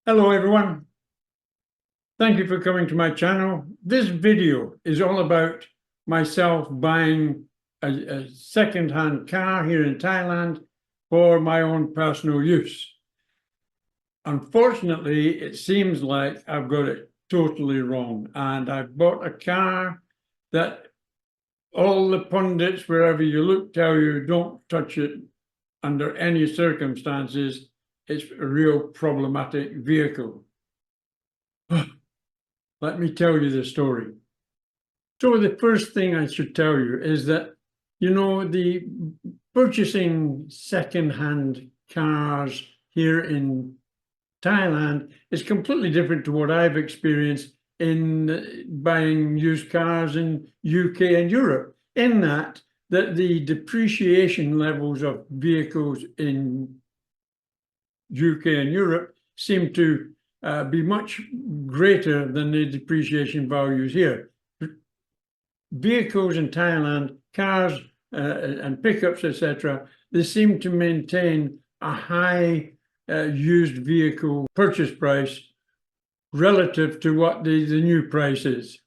Hello everyone, thank you for coming to my channel. This video is all about myself buying a second-hand car here in Thailand for my own personal use. Unfortunately, it seems like I've got it totally wrong, and I've bought a car that all the pundits, wherever you look, tell you don't touch it under any circumstances. It's a real problematic vehicle. Let me tell you the story. So the first thing I should tell you is that, the purchasing second-hand cars here in Thailand is completely different to what I've experienced in buying used cars in UK and Europe, in that the depreciation levels of vehicles in UK and Europe seem to be much greater than the depreciation values here. Vehicles in Thailand, cars and pickups, etc., they seem to maintain a high used vehicle purchase price relative to what the new price is.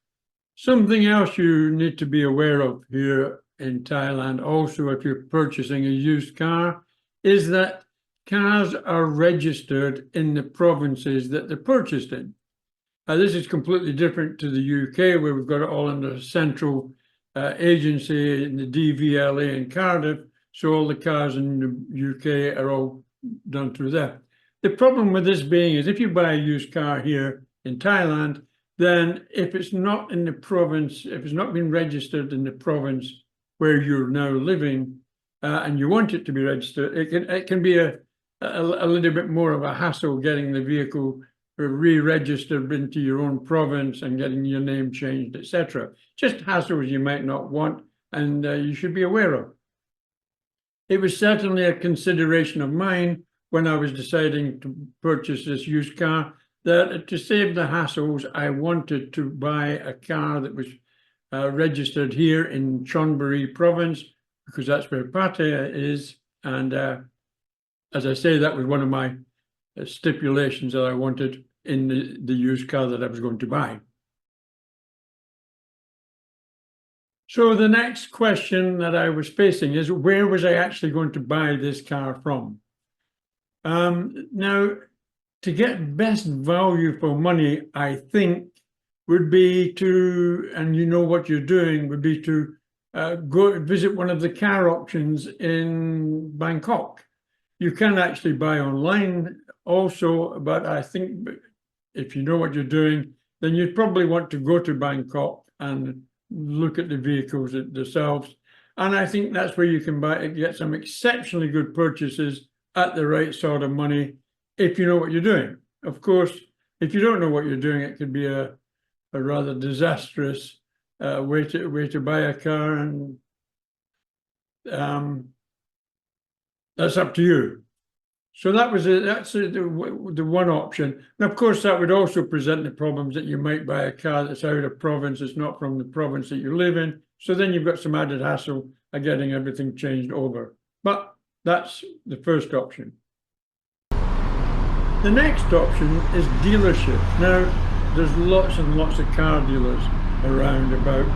Something else you need to be aware of here in Thailand, also if you're purchasing a used car, is that cars are registered in the provinces that they're purchased in. This is completely different to the UK, where we've got it all under a central agency in the DVLA in Cardiff, so all the cars in the UK are all done through there. The problem with this being is if you buy a used car here in Thailand, then if it's not in the province, if it's not been registered in the province where you're now living, and you want it to be registered, it can be a little bit more of a hassle getting the vehicle re-registered into your own province and getting your name changed, etc. Just hassles you might not want, and you should be aware of. It was certainly a consideration of mine when I was deciding to purchase this used car, that to save the hassles, I wanted to buy a car that was registered here in Chonburi province, because that's where Pattaya is. And as I say, that was one of my stipulations that I wanted in the used car that I was going to buy. So the next question that I was facing is, where was I actually going to buy this car from? Now, to get best value for money, I think would be to, and you know what you're doing, would be to go visit one of the car auctions in Bangkok. You can actually buy online also, but I think if you know what you're doing, then you'd probably want to go to Bangkok and look at the vehicles themselves. And I think that's where you can get some exceptionally good purchases at the right sort of money if you know what you're doing. Of course, if you don't know what you're doing, it could be a rather disastrous way to buy a car, and that's up to you. So that's the one option. And of course, that would also present the problems that you might buy a car that's out of province, it's not from the province that you live in. So then you've got some added hassle of getting everything changed over. But that's the first option. The next option is dealership. Now, there's lots and lots of car dealers around about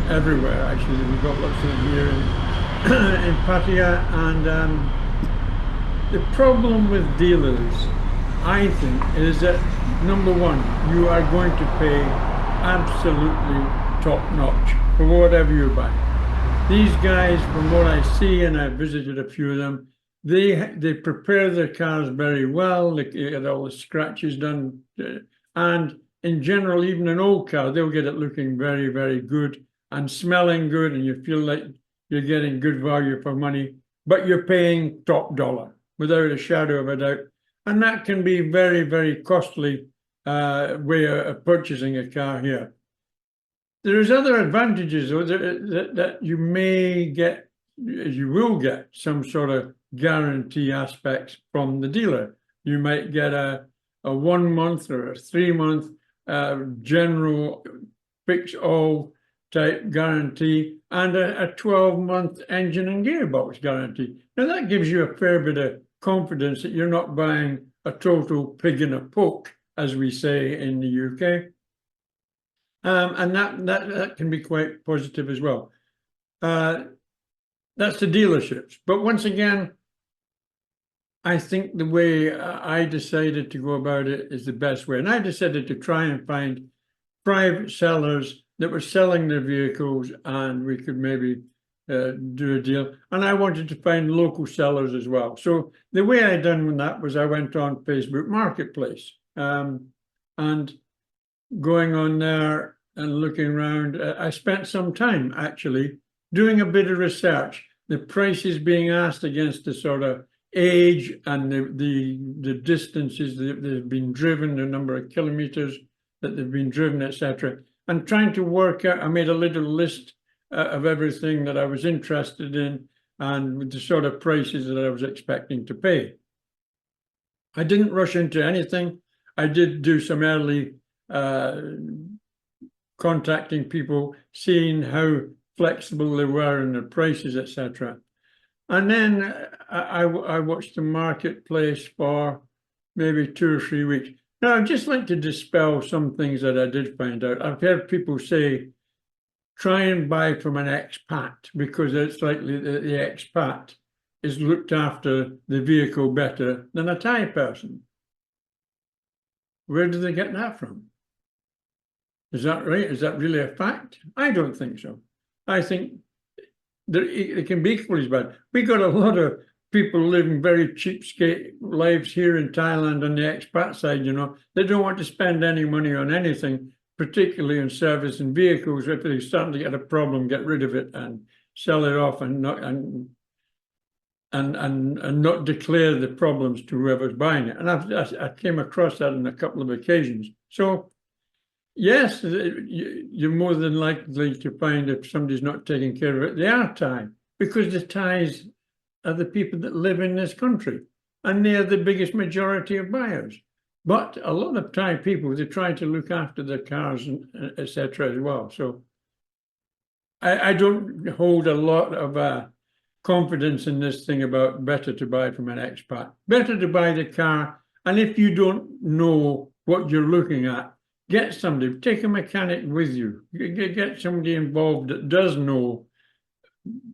everywhere. Actually, we've got lots of them here in Pattaya, and the problem with dealers, I think, is that number one, you are going to pay absolutely top-notch for whatever you buy. These guys, from what I see, and I've visited a few of them, they prepare their cars very well. They get all the scratches done, and in general, even an old car, they'll get it looking very, very good and smelling good, and you feel like you're getting good value for money, but you're paying top dollar without a shadow of a doubt. And that can be very, very costly way of purchasing a car here. There's other advantages that you may get, you will get some sort of guarantee aspects from the dealer. You might get a 1 month or a 3 month general fix all type guarantee, and a 12-month engine and gearbox guarantee. Now that gives you a fair bit of confidence that you're not buying a total pig in a poke, as we say in the UK. And that can be quite positive as well. That's the dealerships. But once again, I think the way I decided to go about it is the best way. And I decided to try and find private sellers that were selling their vehicles, and we could maybe do a deal. And I wanted to find local sellers as well. So the way I done that was I went on Facebook Marketplace, and going on there and looking around. I spent some time actually doing a bit of research. The prices being asked against the sort of age and the distances that they've been driven, the number of kilometers that they've been driven, etc. And trying to work out, I made a little list of everything that I was interested in and the sort of prices that I was expecting to pay. I didn't rush into anything. I did do some early contacting people, seeing how flexible they were in their prices, etc. And then I watched the marketplace for maybe 2 or 3 weeks. Now, I'd just like to dispel some things that I did find out. I've heard people say, try and buy from an expat, because it's likely that the expat is looked after the vehicle better than a Thai person. Where do they get that from? Is that right? Is that really a fact? I don't think so. I think that it can be equally as bad. We got a lot of people living very cheapskate lives here in Thailand on the expat side, you know. They don't want to spend any money on anything, particularly on service and vehicles. If they start to get a problem, get rid of it and sell it off and not declare the problems to whoever's buying it. And I came across that on a couple of occasions. So yes, you're more than likely to find if somebody's not taking care of it, they are Thai, because the Thais are the people that live in this country, and they are the biggest majority of buyers. But a lot of Thai people, they try to look after their cars, and etc. as well. So I don't hold a lot of confidence in this thing about better to buy from an expat. Better to buy the car, and if you don't know what you're looking at, get somebody, take a mechanic with you, get somebody involved that does know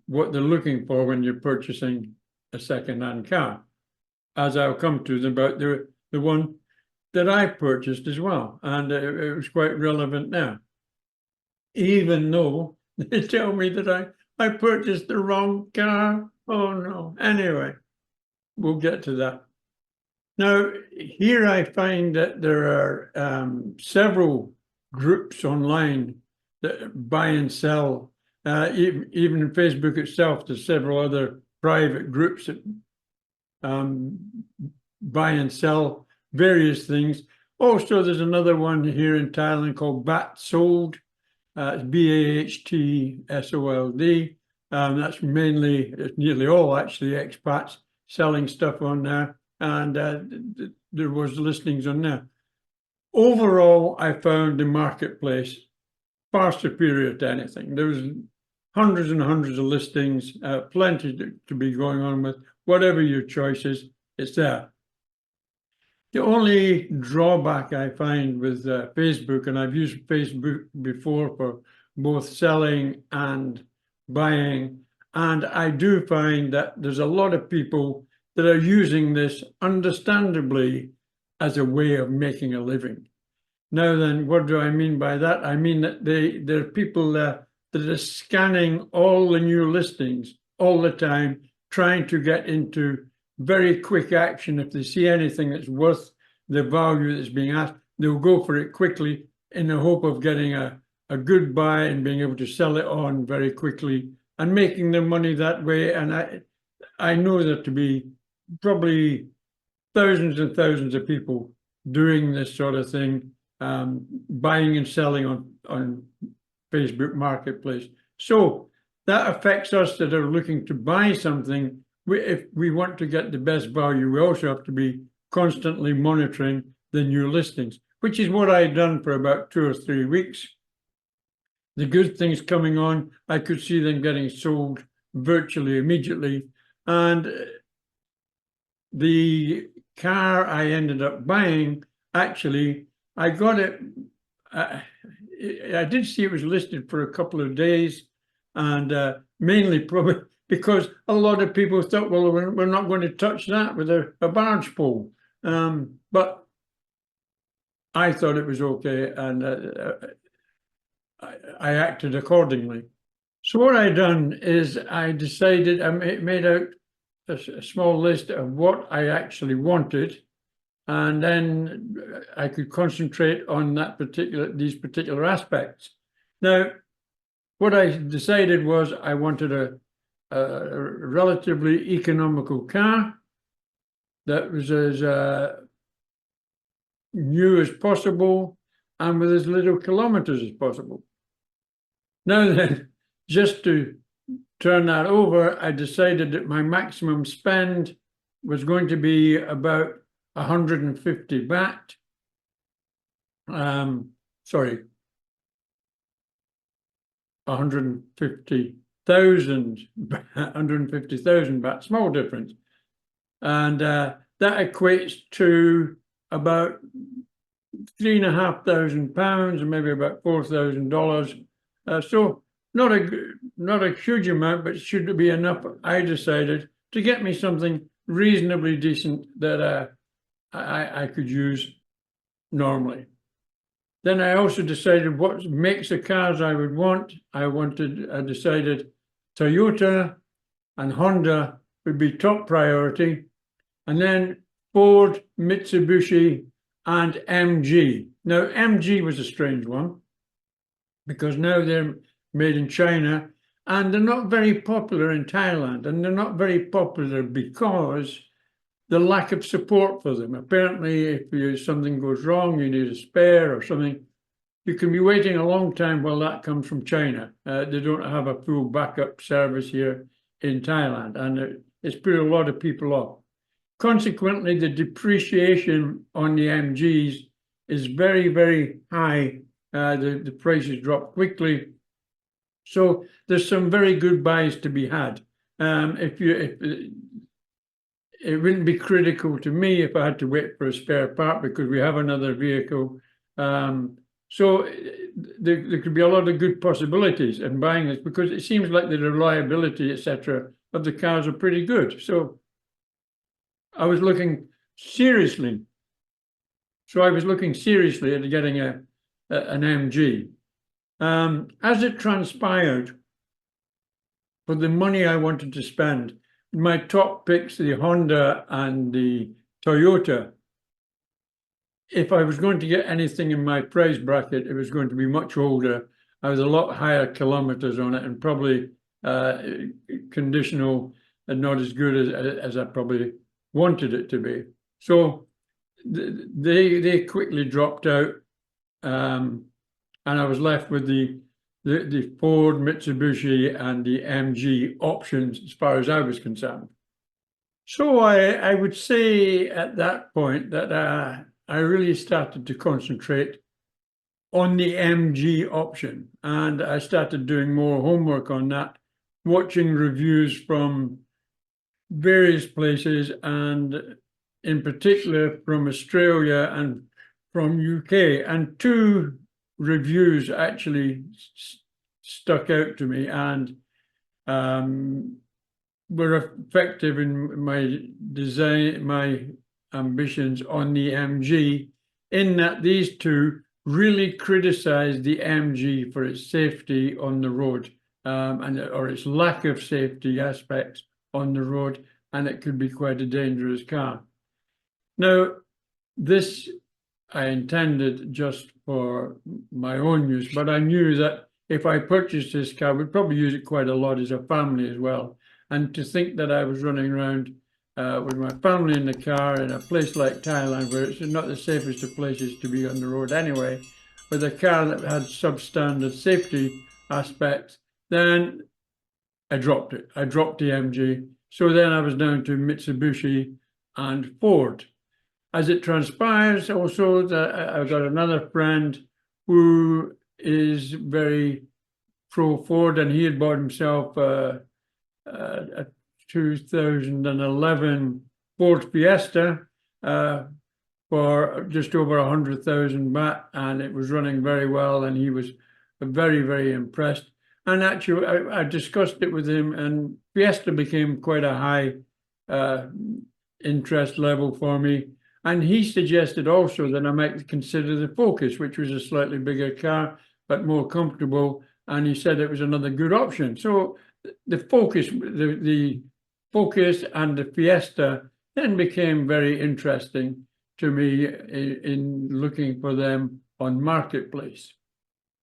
what they're looking for when you're purchasing a second-hand car, as I'll come to about the one that I purchased as well, and it was quite relevant now, even though they tell me that I purchased the wrong car. Oh no. Anyway, we'll get to that. Now, here I find that there are several groups online that buy and sell. Even in Facebook itself, there's several other private groups that buy and sell various things. Also, there's another one here in Thailand called Bat Sold. It's BAHTSOLD. That's mainly, it's nearly all actually expats selling stuff on there. And there was listings on there. Overall, I found the marketplace far superior to anything. There was hundreds and hundreds of listings, plenty to be going on with. Whatever your choice is, it's there. The only drawback I find with Facebook, and I've used Facebook before for both selling and buying, and I do find that there's a lot of people that are using this understandably as a way of making a living. Now then, what do I mean by that? I mean that there are people that are scanning all the new listings all the time, trying to get into very quick action. If they see anything that's worth the value that's being asked, they'll go for it quickly in the hope of getting a good buy and being able to sell it on very quickly and making their money that way. And I know there to be probably thousands and thousands of people doing this sort of thing, buying and selling on Facebook Marketplace. So that affects us that are looking to buy something. If we want to get the best value, we also have to be constantly monitoring the new listings, which is what I had done for about 2 or 3 weeks. The good things coming on, I could see them getting sold virtually immediately. And the car I ended up buying, actually, I got it. I did see it was listed for a couple of days, and mainly probably because a lot of people thought, well, we're not going to touch that with a barge pole. But I thought it was okay, and I acted accordingly. So what I done is I decided, I made out a small list of what I actually wanted, and then I could concentrate on these particular aspects. Now, what I decided was I wanted a relatively economical car that was as new as possible and with as little kilometers as possible. Now then, just to turn that over, I decided that my maximum spend was going to be about 150 baht. Sorry, 150,000 baht, small difference. And that equates to about £3,500, maybe about $4,000. So not a huge amount, but it should be enough, I decided, to get me something reasonably decent that I could use normally. Then I also decided what makes of cars I would want. I decided Toyota and Honda would be top priority, and then Ford, Mitsubishi, and MG. Now, MG was a strange one because now they're made in China, and they're not very popular in Thailand, and they're not very popular because the lack of support for them. Apparently, if something goes wrong, you need a spare or something, you can be waiting a long time while that comes from China. They don't have a full backup service here in Thailand, and it's put a lot of people off. Consequently, the depreciation on the MGs is very, very high. The prices drop quickly. So there's some very good buys to be had. It wouldn't be critical to me if I had to wait for a spare part because we have another vehicle. So there could be a lot of good possibilities in buying this because it seems like the reliability, etc., of the cars are pretty good. So I was looking seriously. So I was looking seriously at getting an MG. As it transpired, for the money I wanted to spend, my top picks, the Honda and the Toyota, if I was going to get anything in my price bracket, it was going to be much older. I was a lot higher kilometers on it and probably conditional and not as good as I probably wanted it to be. So they quickly dropped out, and I was left with the Ford, Mitsubishi, and the MG options as far as I was concerned. So I would say at that point that I really started to concentrate on the MG option, and I started doing more homework on that, watching reviews from various places, and in particular from Australia and from UK. And two reviews actually stuck out to me and were effective in my design, my ambitions on the MG, in that these two really criticized the MG for its safety on the road, or its lack of safety aspects on the road, and it could be quite a dangerous car. Now, this I intended just for my own use, but I knew that if I purchased this car, we'd probably use it quite a lot as a family as well. And to think that I was running around with my family in the car in a place like Thailand, where it's not the safest of places to be on the road anyway, with a car that had substandard safety aspects, then I dropped it. I dropped the MG. So then I was down to Mitsubishi and Ford. As it transpires, also, I've got another friend who is very pro Ford, and he had bought himself a 2011 Ford Fiesta, for just over 100,000 baht, and it was running very well, and he was very, very impressed. And actually, I discussed it with him, and Fiesta became quite a high interest level for me. And he suggested also that I might consider the Focus, which was a slightly bigger car, but more comfortable. And he said it was another good option. So the Focus, the Focus and the Fiesta then became very interesting to me in looking for them on Marketplace.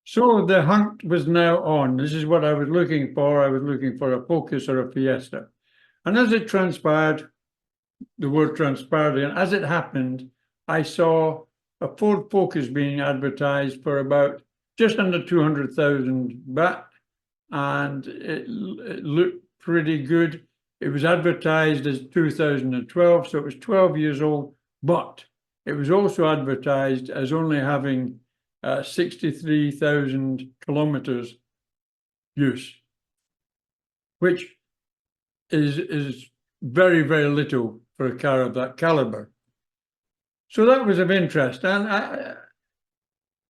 So the hunt was now on. This is what I was looking for. I was looking for a Focus or a Fiesta. And as it transpired, the word transpired, and as it happened, I saw a Ford Focus being advertised for about just under 200,000 baht, and it looked pretty good. It was advertised as 2012, so it was 12 years old, but it was also advertised as only having 63,000 kilometers use, which is very, very little for a car of that caliber. So that was of interest, and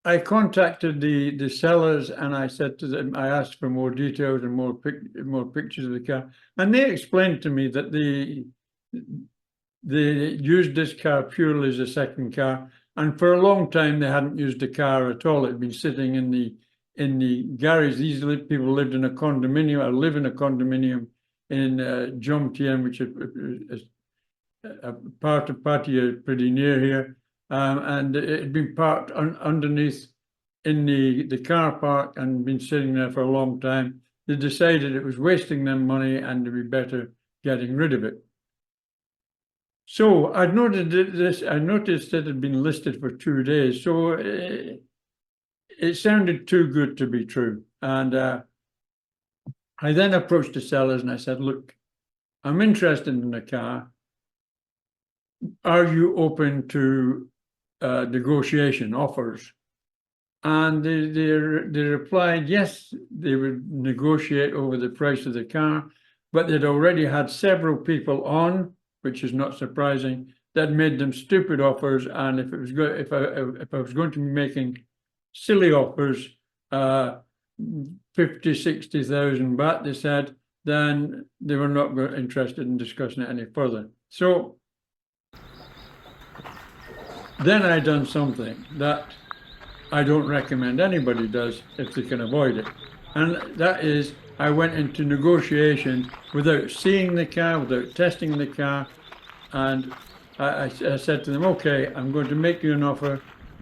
I contacted the sellers, and I said to them, I asked for more details and more pictures of the car, and they explained to me that they used this car purely as a second car, and for a long time they hadn't used the car at all. It had been sitting in the garage. These people lived in a condominium. I live in a condominium in Jomtien, which is a part of Pattaya, pretty near here, and it had been parked underneath in the car park and been sitting there for a long time. They decided it was wasting them money and to be better getting rid of it. So I noticed it had been listed for 2 days, so it sounded too good to be true. And I then approached the sellers and I said, look, I'm interested in the car. Are you open to negotiation offers? And they replied, yes, they would negotiate over the price of the car, but they'd already had several people on, which is not surprising, that made them stupid offers. And if I was going to be making silly offers, 50, 60,000 baht, they said, then they were not interested in discussing it any further. So then I done something that I don't recommend anybody does if they can avoid it. And that is, I went into negotiations without seeing the car, without testing the car. And I said to them, okay, I'm going to make you an offer.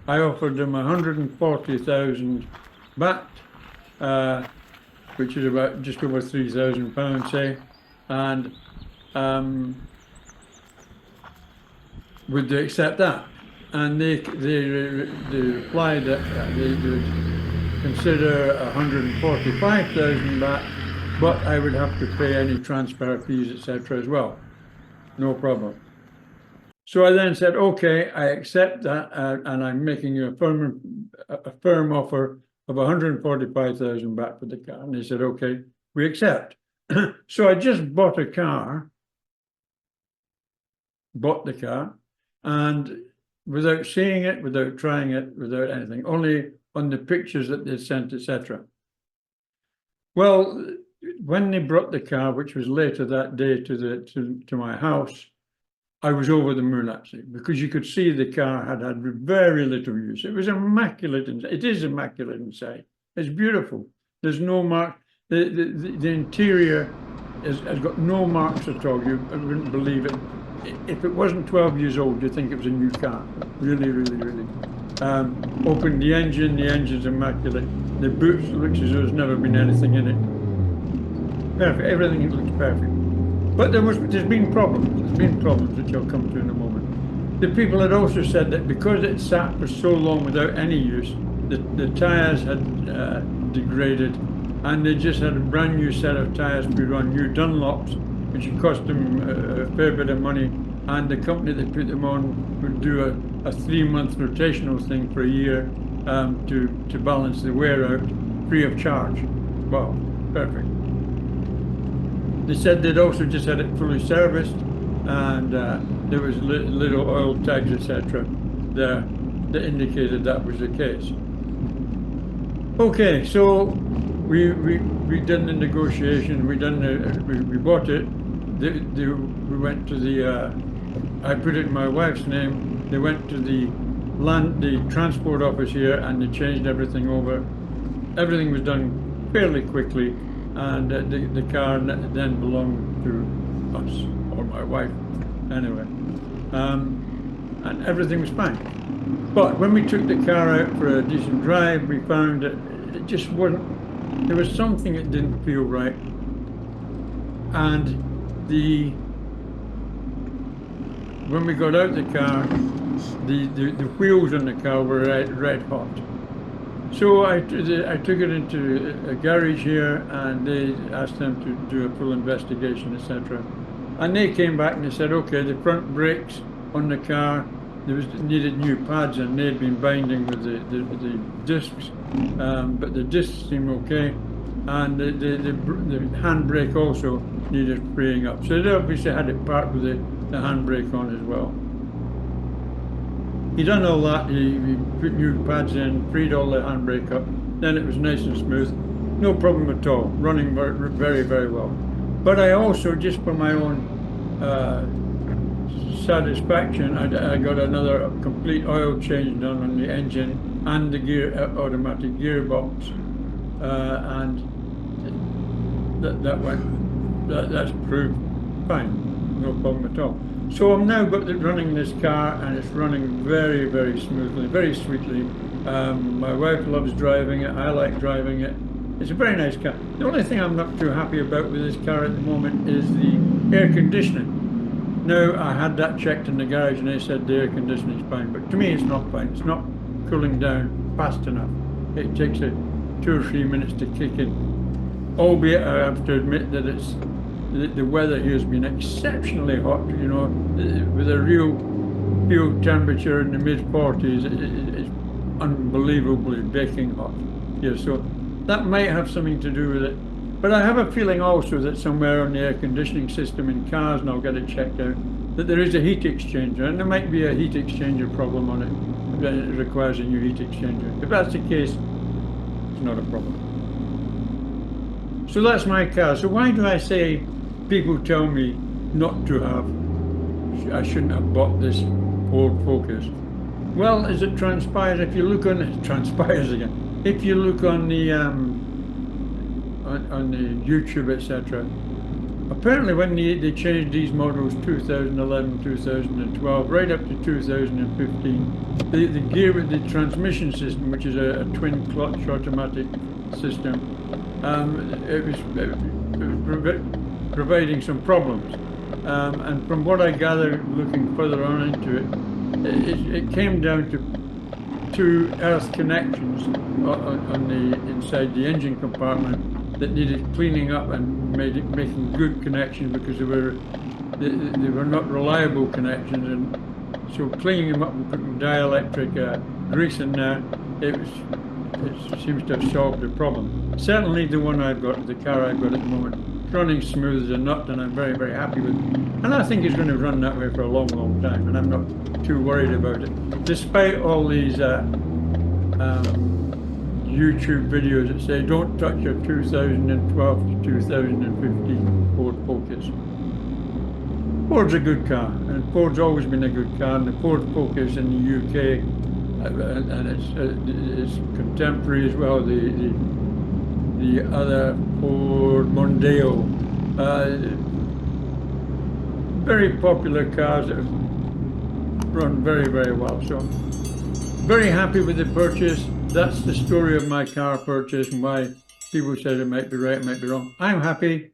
I offered them 140,000 baht, which is about just over £3,000, say. And would they accept that? And they replied that they would consider 145,000 baht, but I would have to pay any transfer fees, etc. as well. No problem. So I then said, okay, I accept that, and I'm making you a firm offer of 145,000 baht for the car. And they said, okay, we accept. So I just bought the car, and without seeing it, without trying it, without anything, only on the pictures that they sent, etc. Well, when they brought the car, which was later that day to my house, I was over the moon, actually, because you could see the car had very little use. It was immaculate. It is immaculate inside. It's beautiful. There's no mark. The interior has got no marks at all. You wouldn't believe it. If it wasn't 12 years old, you'd think it was a new car. Really, really, really. Opened the engine's immaculate. The boots looks as though there's never been anything in it. Perfect. Everything looks perfect. But there's been problems. There's been problems, which I'll come to in a moment. The people had also said that because it sat for so long without any use, the tyres had degraded, and they just had a brand new set of tyres put on, new Dunlops, which would cost them a fair bit of money, and the company that put them on would do a 3-month rotational thing for a year to balance the wear out, free of charge. Wow, perfect. They said they'd also just had it fully serviced, and there was little oil tags, etc., there that indicated that was the case. Okay, so we done the negotiation. We bought it. We went to the. I put it in my wife's name. They went to the transport office here, and they changed everything over. Everything was done fairly quickly, and the car then belonged to us, or my wife, anyway. And everything was fine. But when we took the car out for a decent drive, we found that it just wasn't, there was something that didn't feel right. And when we got out the car, the wheels on the car were red hot. So I took it into a garage here, and they asked them to do a full investigation, etc. And they came back and they said, okay, the front brakes on the car, needed new pads, and they'd been binding with the discs, but the discs seemed okay, and the handbrake also needed freeing up. So they obviously had it parked with the handbrake on as well. He done all that. He put new pads in, freed all the handbrake up. Then it was nice and smooth, no problem at all, running very, very well. But I also, just for my own satisfaction, I got another complete oil change done on the engine and the automatic gearbox, and that's proved fine, no problem at all. So I'm now running this car, and it's running very, very smoothly, very sweetly. My wife loves driving it. I like driving it. It's a very nice car. The only thing I'm not too happy about with this car at the moment is the air conditioning. Now, I had that checked in the garage, and they said the air conditioning is fine, but to me it's not fine. It's not cooling down fast enough. It takes 2 or 3 minutes to kick in. Albeit I have to admit that the weather here has been exceptionally hot, you know, with a real field temperature in the mid-40s. It's unbelievably baking hot here, so that might have something to do with it. But I have a feeling also that somewhere on the air conditioning system in cars, and I'll get it checked out, that there is a heat exchanger, and there might be a heat exchanger problem on it that it requires a new heat exchanger. If that's the case, it's not a problem. So that's my car. So why do I say people tell me not to have, I shouldn't have bought this Ford Focus? Well, as it transpires, if you look on it, transpires again. If you look on the YouTube, etc., apparently when they changed these models 2011, 2012, right up to 2015, the gear with the transmission system, which is a twin clutch automatic system, it was providing some problems, and from what I gathered looking further on into it, it came down to 2 earth connections on the inside the engine compartment that needed cleaning up and making good connections, because they were not reliable connections, and so cleaning them up and putting dielectric grease in there, it seems to have solved the problem. Certainly the one I've got, the car I've got at the moment, it's running smooth as a nut, and I'm very, very happy with it. And I think it's going to run that way for a long, long time, and I'm not too worried about it, despite all these YouTube videos that say don't touch a 2012 to 2015 Ford Focus. Ford's a good car, and Ford's always been a good car, and the Ford Focus in the UK, and it's contemporary as well, the other Ford Mondeo, very popular cars that run very, very well. So very happy with the purchase. That's the story of my car purchase, and why people said it might be right, it might be wrong. I'm happy.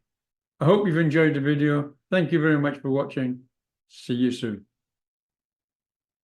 I hope you've enjoyed the video. Thank you very much for watching. See you soon.